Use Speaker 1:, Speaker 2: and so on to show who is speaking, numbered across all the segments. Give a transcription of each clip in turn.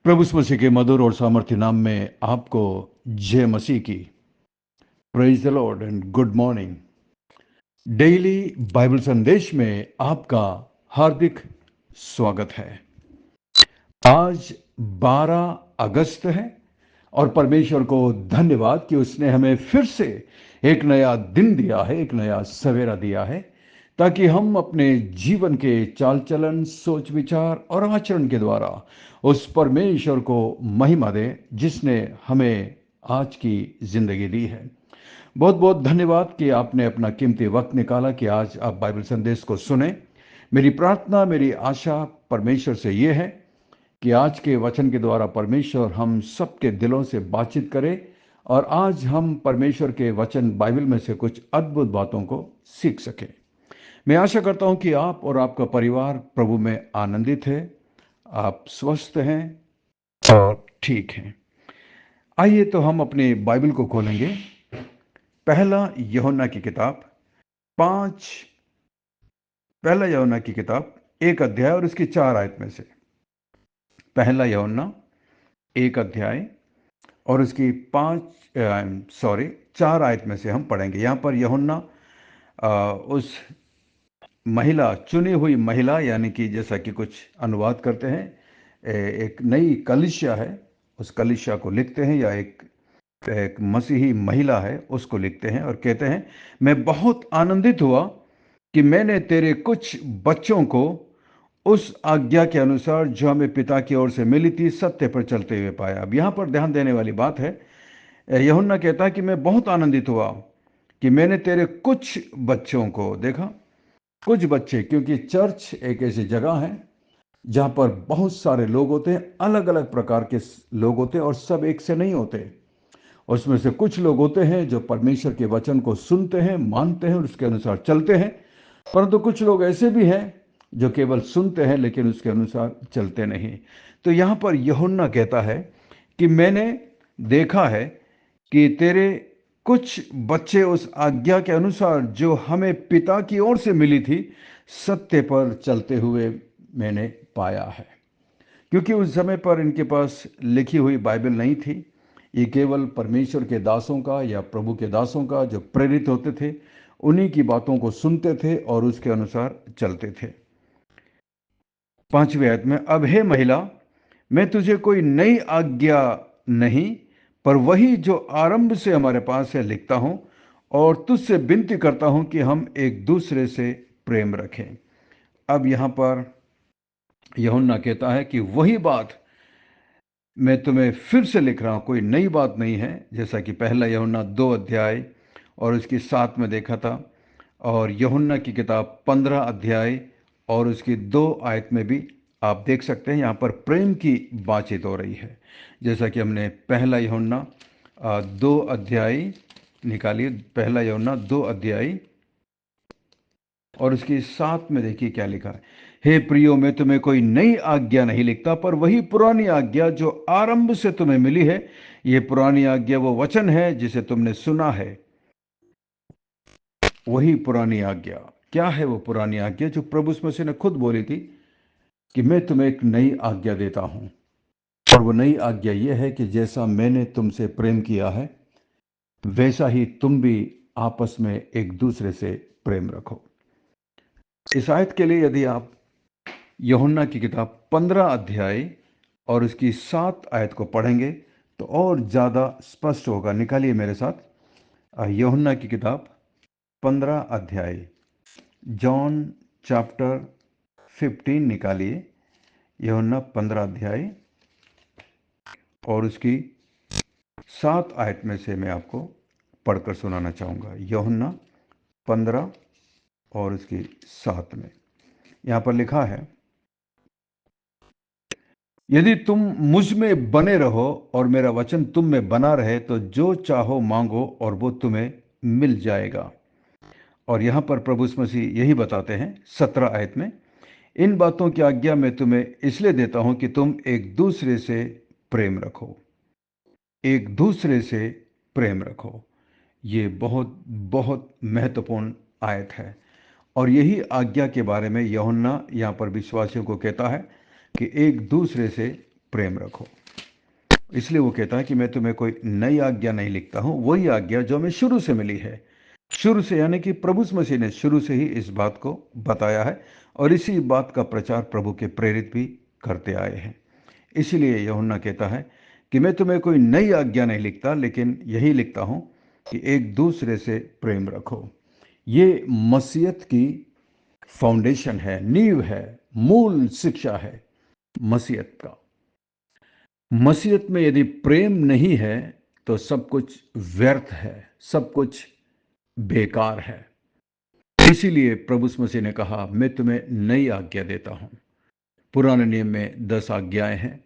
Speaker 1: प्रभु यीशु मसीह के मधुर और सामर्थ्य नाम में आपको जय मसीह की। Praise the Lord and good morning. Daily Bible संदेश में आपका हार्दिक स्वागत है। आज 12 अगस्त है और परमेश्वर को धन्यवाद कि उसने हमें फिर से एक नया दिन दिया है, एक नया सवेरा दिया है, ताकि हम अपने जीवन के चाल चलन, सोच विचार और आचरण के द्वारा उस परमेश्वर को महिमा दें जिसने हमें आज की जिंदगी दी है। बहुत बहुत धन्यवाद कि आपने अपना कीमती वक्त निकाला कि आज आप बाइबल संदेश को सुने। मेरी प्रार्थना, मेरी आशा परमेश्वर से ये है कि आज के वचन के द्वारा परमेश्वर हम सबके दिलों से बातचीत करे और आज हम परमेश्वर के वचन बाइबल में से कुछ अद्भुत बातों को सीख सकें। मैं आशा करता हूं कि आप और आपका परिवार प्रभु में आनंदित है, आप स्वस्थ हैं और ठीक हैं। आइए तो हम अपने बाइबल को खोलेंगे। पहला यूहन्ना की किताब 5 पहला यूहन्ना की किताब 1 अध्याय और इसकी 4 आयत में से। पहला यूहन्ना 1 अध्याय और उसकी 4 आयत में से हम पढ़ेंगे। यहाँ पर यूहन्ना उस महिला, चुनी हुई महिला, यानी कि जैसा कि कुछ अनुवाद करते हैं एक नई कलीसिया है, उस कलीसिया को लिखते हैं, या एक मसीही महिला है उसको लिखते हैं और कहते हैं, मैं बहुत आनंदित हुआ कि मैंने तेरे कुछ बच्चों को उस आज्ञा के अनुसार जो हमें पिता की ओर से मिली थी सत्य पर चलते हुए पाया। अब यहाँ पर ध्यान देने वाली बात है, यूहन्ना कहता है कि मैं बहुत आनंदित हुआ कि मैंने तेरे कुछ बच्चों को देखा। कुछ बच्चे, क्योंकि चर्च एक ऐसी जगह है जहाँ पर बहुत सारे लोग होते हैं, अलग अलग प्रकार के लोग होते हैं और सब एक से नहीं होते। उसमें से कुछ लोग होते हैं जो परमेश्वर के वचन को सुनते हैं, मानते हैं और उसके अनुसार चलते हैं, परंतु कुछ लोग ऐसे भी हैं जो केवल सुनते हैं लेकिन उसके अनुसार चलते नहीं। तो यहाँ पर यूहन्ना कहता है कि मैंने देखा है कि तेरे कुछ बच्चे उस आज्ञा के अनुसार जो हमें पिता की ओर से मिली थी सत्य पर चलते हुए मैंने पाया है। क्योंकि उस समय पर इनके पास लिखी हुई बाइबल नहीं थी, ये केवल परमेश्वर के दासों का या प्रभु के दासों का जो प्रेरित होते थे उन्हीं की बातों को सुनते थे और उसके अनुसार चलते थे। 5वीं आयत में, अब हे महिला, मैं तुझे कोई नई आज्ञा नहीं पर वही जो आरंभ से हमारे पास है लिखता हूं और तुझसे विनती करता हूं कि हम एक दूसरे से प्रेम रखें। अब यहां पर यूहन्ना कहता है कि वही बात मैं तुम्हें फिर से लिख रहा हूं, कोई नई बात नहीं है। जैसा कि पहला यूहन्ना 2 अध्याय और उसकी 7 में देखा था, और यूहन्ना की किताब 15 अध्याय और उसकी 2 आयत में भी आप देख सकते हैं, यहाँ पर प्रेम की बातचीत हो रही है। जैसा कि हमने पहला यूहन्ना 2 अध्याय निकालिए, पहला यूहन्ना 2 अध्याय और उसकी 7 में देखिए क्या लिखा है। हे प्रियो, मैं तुम्हें कोई नई आज्ञा नहीं लिखता पर वही पुरानी आज्ञा जो आरंभ से तुम्हें मिली है। ये पुरानी आज्ञा वो वचन है जिसे तुमने सुना है। वही पुरानी आज्ञा क्या है? वो पुरानी आज्ञा जो प्रभु यीशु मसीह ने खुद बोली थी कि मैं तुम्हें एक नई आज्ञा देता हूं, और वो नई आज्ञा ये है कि जैसा मैंने तुमसे प्रेम किया है वैसा ही तुम भी आपस में एक दूसरे से प्रेम रखो। इस आयत के लिए यदि आप यूहन्ना की किताब 15 अध्याय और उसकी 7 आयत को पढ़ेंगे तो और ज़्यादा स्पष्ट होगा। निकालिए मेरे साथ यूहन्ना की किताब 15 अध्याय, जॉन चैप्टर 15 निकालिए। यूहन्ना 15 अध्याय और उसकी 7 आयत में से मैं आपको पढ़कर सुनाना चाहूँगा। यूहन्ना 15 और उसकी 7 में यहाँ पर लिखा है, यदि तुम मुझ में बने रहो और मेरा वचन तुम में बना रहे तो जो चाहो मांगो और वो तुम्हें मिल जाएगा। और यहाँ पर प्रभु यीशु मसीह यही बताते हैं 17 आयत में, इन बातों की आज्ञा मैं तुम्हें इसलिए देता हूं कि तुम एक दूसरे से प्रेम रखो। एक दूसरे से प्रेम रखो। ये बहुत बहुत महत्वपूर्ण आयत है और यही आज्ञा के बारे में यूहन्ना यहाँ पर विश्वासियों को कहता है कि एक दूसरे से प्रेम रखो। इसलिए वो कहता है कि मैं तुम्हें कोई नई आज्ञा नहीं लिखता हूं, वही आज्ञा जो हमें शुरू से मिली है। शुरू से यानी कि प्रभु मसीह ने शुरू से ही इस बात को बताया है और इसी बात का प्रचार प्रभु के प्रेरित भी करते आए हैं। इसीलिए यूहन्ना कहता है कि मैं तुम्हें कोई नई आज्ञा नहीं लिखता, लेकिन यही लिखता हूं कि एक दूसरे से प्रेम रखो। ये मसीहत की फाउंडेशन है, नींव है, मूल शिक्षा है मसीहत का। मसीहत में यदि प्रेम नहीं है तो सब कुछ व्यर्थ है, सब कुछ बेकार है। इसीलिए प्रभु मसीह ने कहा मैं तुम्हें नई आज्ञा देता हूं। पुराने नियम में 10 आज्ञाएं हैं,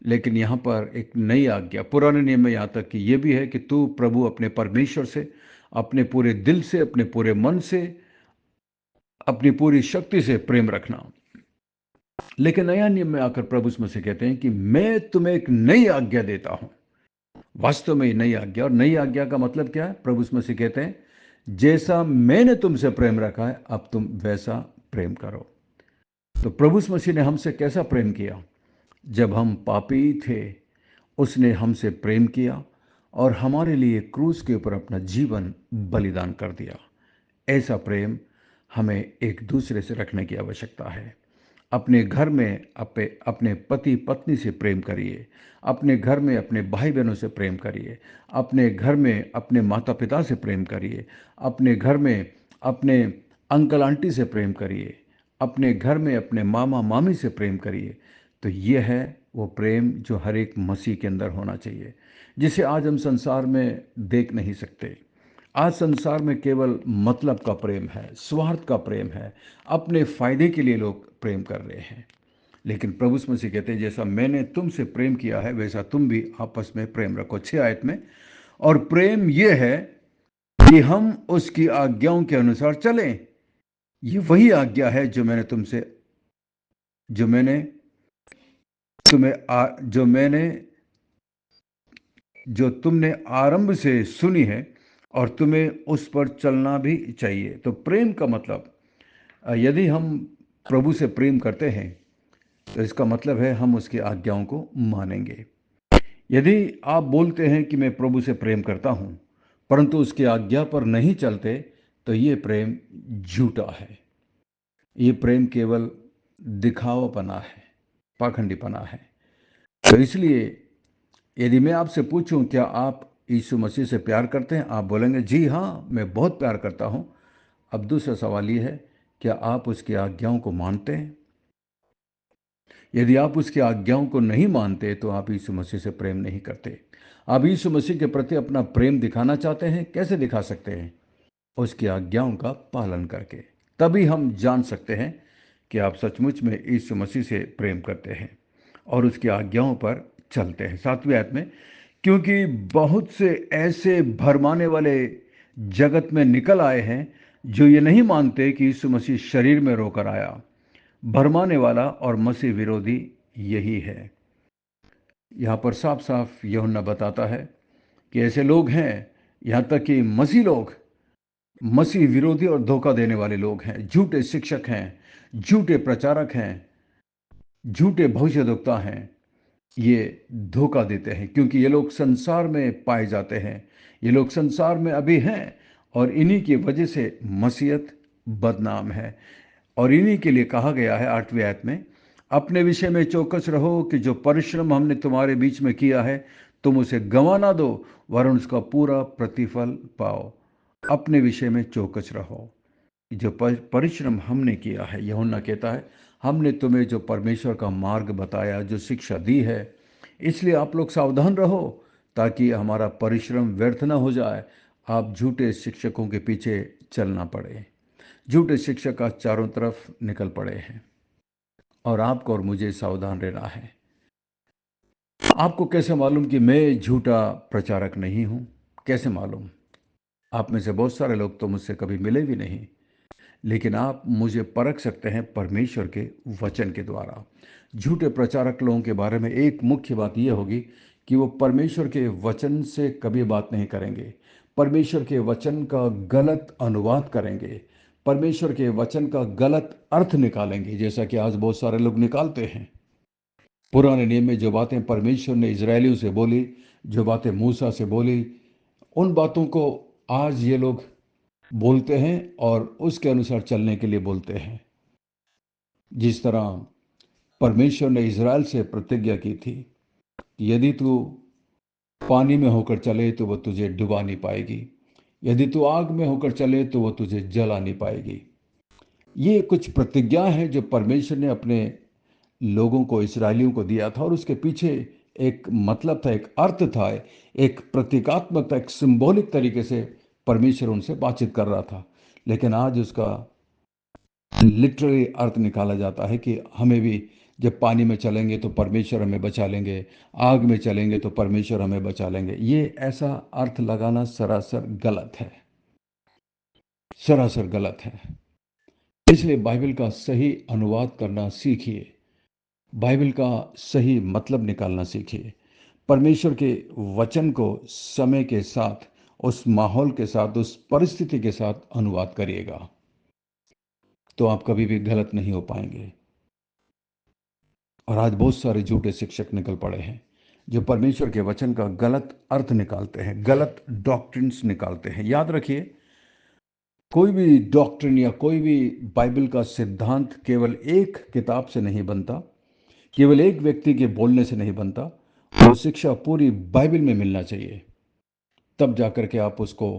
Speaker 1: लेकिन यहां पर एक नई आज्ञा। पुराने नियम में यहां तक कि यह भी है कि तू प्रभु अपने परमेश्वर से, अपने पूरे दिल से, अपने पूरे मन से, अपनी पूरी शक्ति से प्रेम रखना। लेकिन नया नियम में आकर प्रभु मसीह कहते हैं कि मैं तुम्हें एक नई आज्ञा देता हूं। वास्तव में नई आज्ञा, और नई आज्ञा का मतलब क्या है? प्रभु मसीह कहते हैं जैसा मैंने तुमसे प्रेम रखा है अब तुम वैसा प्रेम करो। तो प्रभु मसीह ने हमसे कैसा प्रेम किया? जब हम पापी थे उसने हमसे प्रेम किया और हमारे लिए क्रूस के ऊपर अपना जीवन बलिदान कर दिया। ऐसा प्रेम हमें एक दूसरे से रखने की आवश्यकता है। अपने घर में अपने पति पत्नी से प्रेम करिए, अपने घर में अपने भाई बहनों से प्रेम करिए, अपने घर में अपने माता पिता से प्रेम करिए, अपने घर में अपने अंकल आंटी से प्रेम करिए, अपने घर में अपने मामा मामी से प्रेम करिए। तो ये है वो प्रेम जो हर एक मसीह के अंदर होना चाहिए, जिसे आज हम संसार में देख नहीं सकते। आज संसार में केवल मतलब का प्रेम है, स्वार्थ का प्रेम है, अपने फायदे के लिए लोग प्रेम कर रहे हैं। लेकिन प्रभु मसीह कहते हैं जैसा मैंने तुमसे प्रेम किया है वैसा तुम भी आपस में प्रेम रखो। 6 आयत में। और प्रेम यह है कि हम उसकी आज्ञाओं के अनुसार चलें। ये वही आज्ञा है जो मैंने जो तुमने आरंभ से सुनी है और तुम्हें उस पर चलना भी चाहिए। तो प्रेम का मतलब, यदि हम प्रभु से प्रेम करते हैं तो इसका मतलब है हम उसकी आज्ञाओं को मानेंगे। यदि आप बोलते हैं कि मैं प्रभु से प्रेम करता हूं परंतु उसकी आज्ञा पर नहीं चलते तो ये प्रेम झूठा है। ये प्रेम केवल दिखावापना है, पाखंडीपना है। तो इसलिए यदि मैं आपसे पूछूं क्या आप यीशु मसीह से प्यार करते हैं, आप बोलेंगे जी हाँ मैं बहुत प्यार करता हूं। अब दूसरा सवाल ये है, क्या आप उसकी आज्ञाओं को मानते हैं? यदि आप उसकी आज्ञाओं को नहीं मानते तो आप यीशु मसीह से प्रेम नहीं करते। आप यीशु मसीह के प्रति अपना प्रेम दिखाना चाहते हैं, कैसे दिखा सकते हैं? उसकी आज्ञाओं का पालन करके। तभी हम जान सकते हैं कि आप सचमुच में यीशु मसीह से प्रेम करते हैं और उसकी आज्ञाओं पर चलते हैं। 7वीं आयत में, क्योंकि बहुत से ऐसे भरमाने वाले जगत में निकल आए हैं जो ये नहीं मानते कि यीशु मसीह शरीर में रोकर आया। भरमाने वाला और मसीह विरोधी यही है। यहाँ पर साफ साफ यूहन्ना बताता है कि ऐसे लोग हैं, यहाँ तक कि मसीह विरोधी और धोखा देने वाले लोग हैं, झूठे शिक्षक हैं, झूठे प्रचारक हैं, झूठे भविष्यद्वक्ता हैं। ये धोखा देते हैं क्योंकि ये लोग संसार में पाए जाते हैं, ये लोग संसार में अभी हैं और इन्हीं की वजह से मसीहत बदनाम है। और इन्हीं के लिए कहा गया है 8वीं आयत में, अपने विषय में चौकस रहो कि जो परिश्रम हमने तुम्हारे बीच में किया है तुम उसे गंवा ना दो वरन उसका पूरा प्रतिफल पाओ। अपने विषय में चौकस रहो। जो परिश्रम हमने किया है, यूहन्ना कहता है हमने तुम्हें जो परमेश्वर का मार्ग बताया, जो शिक्षा दी है, इसलिए आप लोग सावधान रहो ताकि हमारा परिश्रम व्यर्थ ना हो जाए। आप झूठे शिक्षकों के पीछे चलना पड़े। झूठे शिक्षक आज चारों तरफ निकल पड़े हैं और आपको और मुझे सावधान रहना है। आपको कैसे मालूम कि मैं झूठा प्रचारक नहीं हूं? कैसे मालूम? आप में से बहुत सारे लोग तो मुझसे कभी मिले भी नहीं, लेकिन आप मुझे परख सकते हैं परमेश्वर के वचन के द्वारा। झूठे प्रचारक लोगों के बारे में एक मुख्य बात यह होगी कि वो परमेश्वर के वचन से कभी बात नहीं करेंगे, परमेश्वर के वचन का गलत अनुवाद करेंगे, परमेश्वर के वचन का गलत अर्थ निकालेंगे, जैसा कि आज बहुत सारे लोग निकालते हैं। पुराने नियम में जो बातें परमेश्वर ने इजरायलियों से बोली, जो बातें मूसा से बोली, उन बातों को आज ये लोग बोलते हैं और उसके अनुसार चलने के लिए बोलते हैं। जिस तरह परमेश्वर ने इजराइल से प्रतिज्ञा की थी, यदि तू पानी में होकर चले तो वह तुझे डुबा नहीं पाएगी, यदि तू आग में होकर चले तो वह तुझे जला नहीं पाएगी। ये कुछ प्रतिज्ञा है जो परमेश्वर ने अपने लोगों को, इसराइलियों को दिया था, और उसके पीछे एक मतलब था, एक अर्थ था, एक प्रतीकात्मक था, एक सिंबॉलिक तरीके से परमेश्वर उनसे बातचीत कर रहा था। लेकिन आज उसका लिटरली अर्थ निकाला जाता है कि हमें भी जब पानी में चलेंगे तो परमेश्वर हमें बचा लेंगे, आग में चलेंगे तो परमेश्वर हमें बचा लेंगे। ये ऐसा अर्थ लगाना सरासर गलत है, सरासर गलत है। इसलिए बाइबल का सही अनुवाद करना सीखिए, बाइबल का सही मतलब निकालना सीखिए। परमेश्वर के वचन को समय के साथ, उस माहौल के साथ, उस परिस्थिति के साथ अनुवाद करिएगा, तो आप कभी भी गलत नहीं हो पाएंगे। और आज बहुत सारे झूठे शिक्षक निकल पड़े हैं जो परमेश्वर के वचन का गलत अर्थ निकालते हैं, गलत डॉक्ट्रिन्स निकालते हैं। याद रखिए, कोई भी डॉक्ट्रिन या कोई भी बाइबल का सिद्धांत केवल एक किताब से नहीं बनता, केवल एक व्यक्ति के बोलने से नहीं बनता। वो शिक्षा पूरी बाइबल में मिलना चाहिए, तब जाकर के आप उसको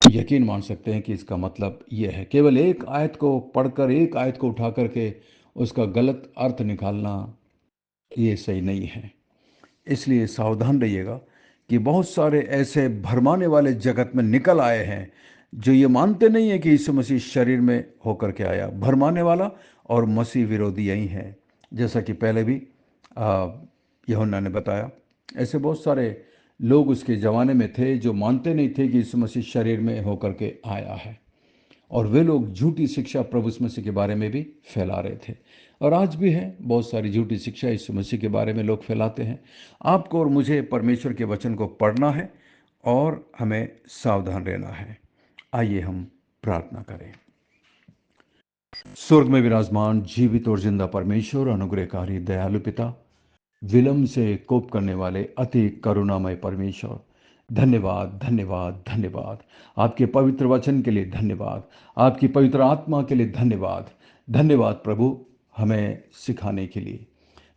Speaker 1: यकीन मान सकते हैं कि इसका मतलब ये है। केवल एक आयत को पढ़कर, एक आयत को उठा करके उसका गलत अर्थ निकालना, ये सही नहीं है। इसलिए सावधान रहिएगा कि बहुत सारे ऐसे भरमाने वाले जगत में निकल आए हैं जो ये मानते नहीं है कि यीशु मसीह शरीर में होकर के आया। भरमाने वाला और मसीह विरोधी यही है, जैसा कि पहले भी यूहन्ना ने बताया। ऐसे बहुत सारे लोग उसके ज़माने में थे जो मानते नहीं थे कि यीशु मसीह शरीर में होकर के आया है, और वे लोग झूठी शिक्षा प्रभु यीशु मसीह के बारे में भी फैला रहे थे। और आज भी है, बहुत सारी झूठी शिक्षा यीशु मसीह के बारे में लोग फैलाते हैं। आपको और मुझे परमेश्वर के वचन को पढ़ना है और हमें सावधान रहना है। आइए हम प्रार्थना करें। स्वर्ग में विराजमान जीवित और जिंदा परमेश्वर, अनुग्रहकारी दयालु पिता, विलंब से कोप करने वाले अति करुणामय परमेश्वर, धन्यवाद धन्यवाद धन्यवाद। आपके पवित्र वचन के लिए धन्यवाद, आपकी पवित्र आत्मा के लिए धन्यवाद। धन्यवाद प्रभु, हमें सिखाने के लिए,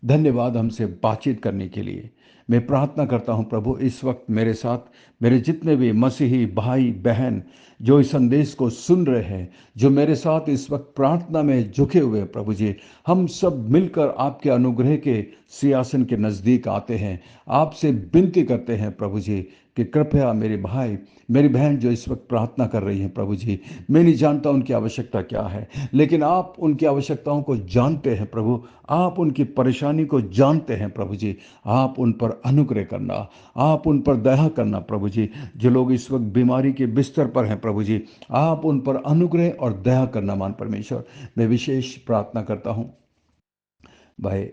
Speaker 1: धन्यवाद हमसे बातचीत करने के लिए। मैं प्रार्थना करता हूं प्रभु, इस वक्त मेरे साथ मेरे जितने भी मसीही भाई बहन जो इस संदेश को सुन रहे हैं, जो मेरे साथ इस वक्त प्रार्थना में झुके हुए हैं प्रभु जी, हम सब मिलकर आपके अनुग्रह के सिंहासन के नज़दीक आते हैं, आपसे विनती करते हैं प्रभु जी कि कृपया मेरे भाई मेरी बहन जो इस वक्त प्रार्थना कर रही हैं प्रभु जी, मैं नहीं जानता उनकी आवश्यकता क्या है, लेकिन आप उनकी आवश्यकताओं को जानते हैं प्रभु, आप उनकी परेशानी को जानते हैं प्रभु जी। आप उन पर अनुग्रह करना, आप उन पर दया करना प्रभु जी। जो लोग इस वक्त बीमारी के बिस्तर पर हैं प्रभु जी, आप उन पर अनुग्रह और दया करना मान परमेश्वर। मैं विशेष प्रार्थना करता हूँ भाई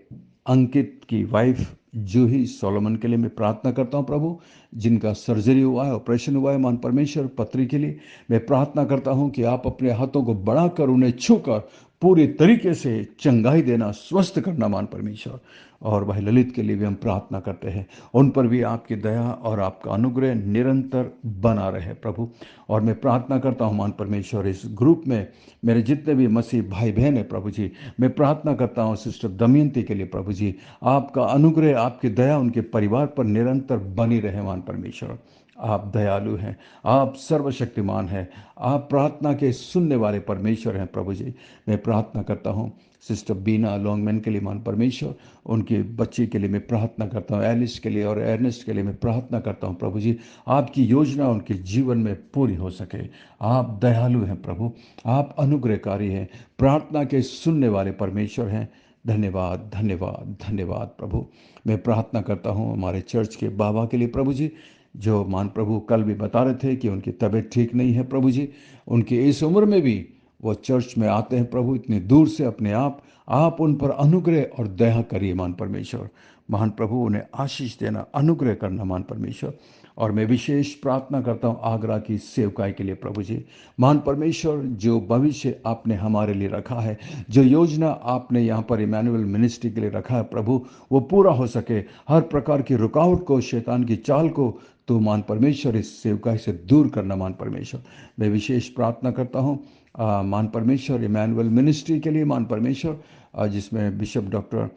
Speaker 1: अंकित की वाइफ जूही सोलोमन के लिए मैं प्रार्थना करता हूं प्रभु, जिनका सर्जरी हुआ है, ऑपरेशन हुआ है मान परमेश्वर पत्री के लिए। मैं प्रार्थना करता हूं कि आप अपने हाथों को बढ़ाकर उन्हें छूकर पूरे तरीके से चंगाई देना, स्वस्थ करना मान परमेश्वर। और भाई ललित के लिए भी हम प्रार्थना करते हैं, उन पर भी आपकी दया और आपका अनुग्रह निरंतर बना रहे प्रभु। और मैं प्रार्थना करता हूं मान परमेश्वर, इस ग्रुप में मेरे जितने भी मसीह भाई बहन हैं प्रभु जी, मैं प्रार्थना करता हूं सिस्टर दमयंती के लिए प्रभु जी, आपका अनुग्रह, आपकी दया उनके परिवार पर निरंतर बनी रहे मान परमेश्वर। आप दयालु हैं, आप सर्वशक्तिमान हैं, आप प्रार्थना के सुनने वाले परमेश्वर हैं प्रभु जी। मैं प्रार्थना करता हूँ सिस्टर बीना लॉन्गमैन के लिए मान परमेश्वर, उनके बच्चे के लिए मैं प्रार्थना करता हूँ, एलिस के लिए और एर्नेस्ट के लिए मैं प्रार्थना करता हूँ प्रभु जी, आपकी योजना उनके जीवन में पूरी हो सके। आप दयालु हैं प्रभु, आप अनुग्रहकारी हैं, प्रार्थना के सुनने वाले परमेश्वर हैं। धन्यवाद धन्यवाद धन्यवाद प्रभु। मैं प्रार्थना करता हूँ हमारे चर्च के बाबा के लिए प्रभु जी, जो मान प्रभु कल भी बता रहे थे कि उनकी तबीयत ठीक नहीं है प्रभु जी। उनकी इस उम्र में भी वो चर्च में आते हैं प्रभु, इतनी दूर से अपने आप उन पर अनुग्रह और दया करिए मान परमेश्वर। महान प्रभु उन्हें आशीष देना, अनुग्रह करना महान परमेश्वर। और मैं विशेष प्रार्थना करता हूँ आगरा की सेवकाई के लिए प्रभु जी। महान परमेश्वर, जो भविष्य आपने हमारे लिए रखा है, जो योजना आपने यहाँ पर इमैनुअल मिनिस्ट्री के लिए रखा है प्रभु, वो पूरा हो सके। हर प्रकार की रुकावट को, शैतान की चाल को तो महान परमेश्वर इस सेवकाई से दूर करना महान परमेश्वर। मैं विशेष प्रार्थना करता हूँ महान परमेश्वर इमैनुअल मिनिस्ट्री के लिए महान परमेश्वर, जिसमें बिशप डॉक्टर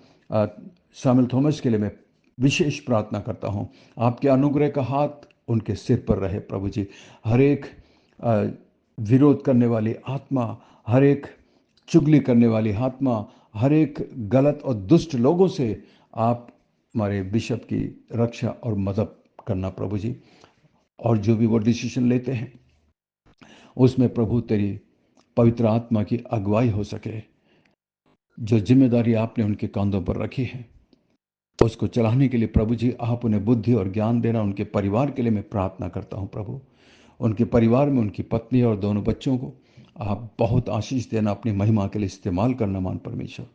Speaker 1: शामिल थॉमस के लिए मैं विशेष प्रार्थना करता हूँ। आपके अनुग्रह का हाथ उनके सिर पर रहे प्रभु जी। हर एक विरोध करने वाली आत्मा, हर एक चुगली करने वाली आत्मा, हर एक गलत और दुष्ट लोगों से आप हमारे बिशप की रक्षा और मदद करना प्रभु जी। और जो भी वो डिसीजन लेते हैं उसमें प्रभु तेरी पवित्र आत्मा की अगुवाई हो सके। जो जिम्मेदारी आपने उनके कंधों पर रखी है उसको चलाने के लिए प्रभु जी आप उन्हें बुद्धि और ज्ञान देना। उनके परिवार के लिए मैं प्रार्थना करता हूँ प्रभु। उनके परिवार में उनकी पत्नी और दोनों बच्चों को आप बहुत आशीष देना, अपनी महिमा के लिए इस्तेमाल करना मान परमेश्वर।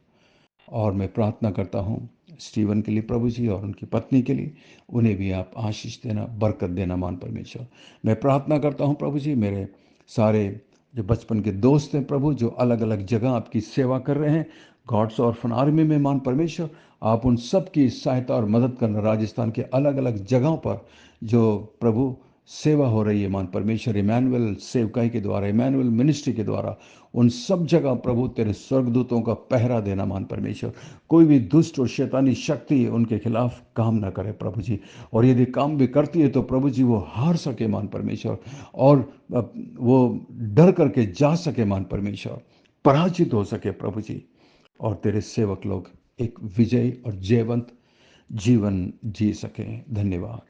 Speaker 1: और मैं प्रार्थना करता हूँ स्टीवन के लिए प्रभु जी और उनकी पत्नी के लिए, उन्हें भी आप आशीष देना, बरकत देना मान परमेश्वर। मैं प्रार्थना करता हूँ प्रभु जी मेरे सारे जो बचपन के दोस्त हैं प्रभु, जो अलग अलग जगह आपकी सेवा कर रहे हैं, गॉड्स ऑर्फन आर्मी में मान परमेश्वर, आप उन सब की सहायता और मदद करना। राजस्थान के अलग अलग जगहों पर जो प्रभु सेवा हो रही है मान परमेश्वर, इमैनुअल सेवकाई के द्वारा, इमैनुअल मिनिस्ट्री के द्वारा, उन सब जगह प्रभु तेरे स्वर्गदूतों का पहरा देना मान परमेश्वर। कोई भी दुष्ट और शैतानी शक्ति उनके खिलाफ काम ना करे प्रभु जी। और यदि काम भी करती है तो प्रभु जी वो हार सके मान परमेश्वर, और वो डर करके जा सके मान परमेश्वर, पराजित हो सके प्रभु जी। और तेरे सेवक लोग एक विजय और जयवंत जीवन जी सके। धन्यवाद,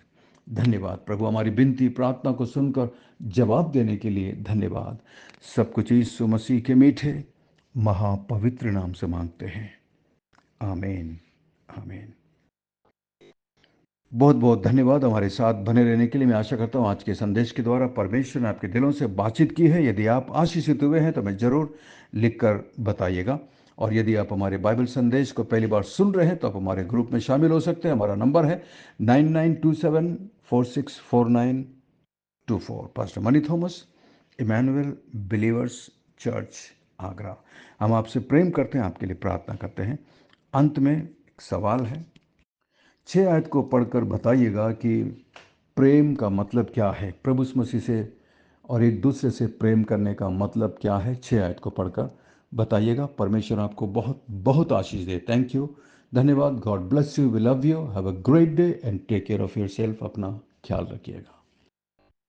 Speaker 1: धन्यवाद प्रभु। हमारी विनती प्रार्थना को सुनकर जवाब देने के लिए धन्यवाद। सब कुछ यीशु मसीह के मीठे महापवित्र नाम से मांगते हैं, आमीन, आमीन। बहुत बहुत धन्यवाद हमारे साथ बने रहने के लिए। मैं आशा करता हूँ आज के संदेश के द्वारा परमेश्वर ने आपके दिलों से बातचीत की है। यदि आप आशीषित हुए हैं तो हमें ज़रूर लिखकर बताइएगा। और यदि आप हमारे बाइबल संदेश को पहली बार सुन रहे हैं तो आप हमारे ग्रुप में शामिल हो सकते हैं। हमारा नंबर है 9927464924। Pastor Mani Thomas, Emmanuel believers church, Agra. हम आपसे प्रेम करते हैं, आपके लिए प्रार्थना करते हैं। अंत में एक सवाल है, 6 आयत को पढ़कर बताइएगा कि प्रेम का मतलब क्या है। प्रभु यीशु मसीह से और एक दूसरे से प्रेम करने का मतलब क्या है, 6 आयत को पढ़कर बताइएगा। परमेश्वर आपको बहुत बहुत आशीष दे। थैंक यू, धन्यवाद। God bless you, we love you, have a great day and take care of yourself. अपना ख्याल रखिएगा।